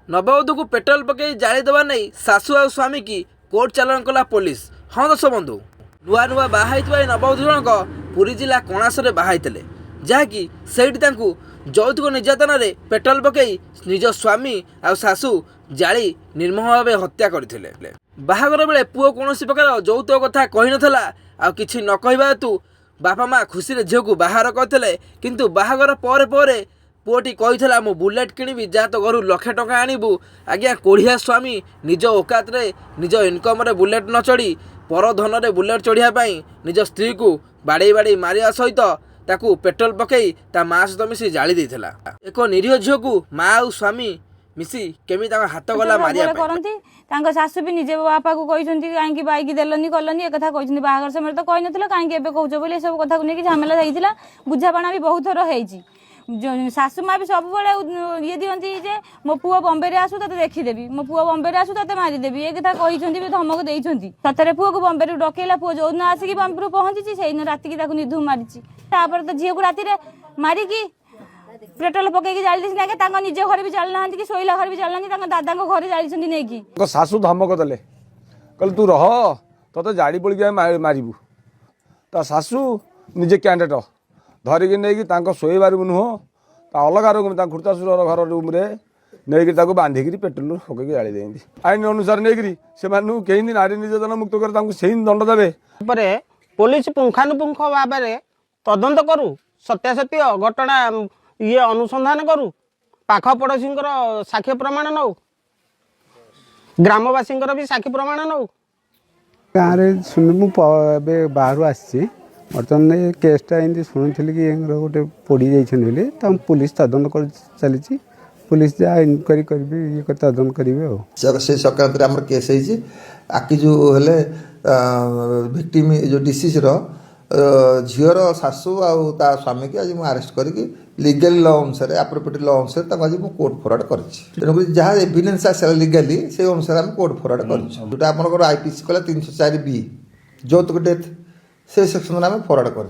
नववधू को पेट्रोल पकई जाली देवा नहीं सासू आ स्वामी की कोर्ट चालान कला पुलिस। हाँ दर्शक बंधु, नुआ नुआ बाहाई नववधू जनक पुरी जिला कणासरे बाहाई जहाँकि सेठी यौतुक निर्यातन में पेट्रोल पकई निज स्वामी आ सासू जाली निर्मम भाव हत्या करते। बाहागर बेले पुओ कौन प्रकार यौतुक कथा कही नाला आ किछि न कहवा हेतु बापा माँ खुशी झील को बाहर करते, किंतु बाहागर पर पुओटी कही मु बुलेट किणवी जा तो घर लक्षे टका आणबू। आज्ञा कोढ़िया स्वामी निज औकात रे निज इनकम रे बुलेट न चढ़ी पर धन रे बुलेट चढ़ियापाई निज स्त्री को बाड़े बाड़े मारिया सहित ताकू पेट्रोल पकई ता माँ सहित मिसी जाली देथिला। एक निरीह झील को माँ और स्वामी मिसी केमी हाथ गला मारिया करती। शाशु भी निजे बापा को कहते कहीं बाइक देलनी कलनी एक कथा कहते बाहर समय तो कही ना कहीं कौच बोली सब कथा को लेकिन झमेला होता बुझापणा भी बहुत थर होती। शाशु माँ भी सब ये दिखती जे मो पुओ बम्बे आसू ते देखीदेवी मो पुओ बम्बे आसू ते मारिदेवी ये कथा कही धमक देती। सतरे पुओ को बम्बे डकैला पुओ जो दिन आसिक बम्बे पहुंची से राति की निधु मारी तो झील को राति मारिकी पेट्रोल पकईकी जाली निज घर भी जाली ना कि शोला घर भी जाली ना दादा घर जाली नहीं शाशु धमक देले कहले तू रह तो जाड़ी पड़ी मारू ता शाशु निजे कैंडेट धरिकी नहीं शोबार नुह अलग रूम खुर्तासुर घर रूम नहीं बांधिकी पेट्रोल पकईकी जाली देती आईन अनुसार नहीं से कहीं नारी निर्यातन मुक्त कर से दंड देवे। पुलिस पुंखानुपुंख भाव तदंत करू सत्यासत्य घटना ये अनुसंधान करू पाख पड़ोशी साक्ष्य प्रमाण नौ ग्रामवासी भी साक्ष्य प्रमाण नौ गाँव मुझे बाहर आसी बर्तमान ये केसटा एमती शुणी कि गोटे पड़ी जाइए पुलिस तदंत कर चली पुलिस जहाँ इनक्वारी कर तदंत करेंगे से संक्रांत आम केस आकि जो हेले विक्टिम जो डिसीज झीर शाशु आ स्वामी की आज मुझे अरेस्ट करके लीगल लॉ अनुसार एप्रोप्रिएट लॉ अनुसार आज मुझे कोर्ट फरवर्ड कर जहाँ एविडेंस आसा लीगली से अनुसार आम कोर्ट फरवर्ड कर आईपीसी कला 304B यौतुक डेथ से सेक्शन आम फरवर्ड कर।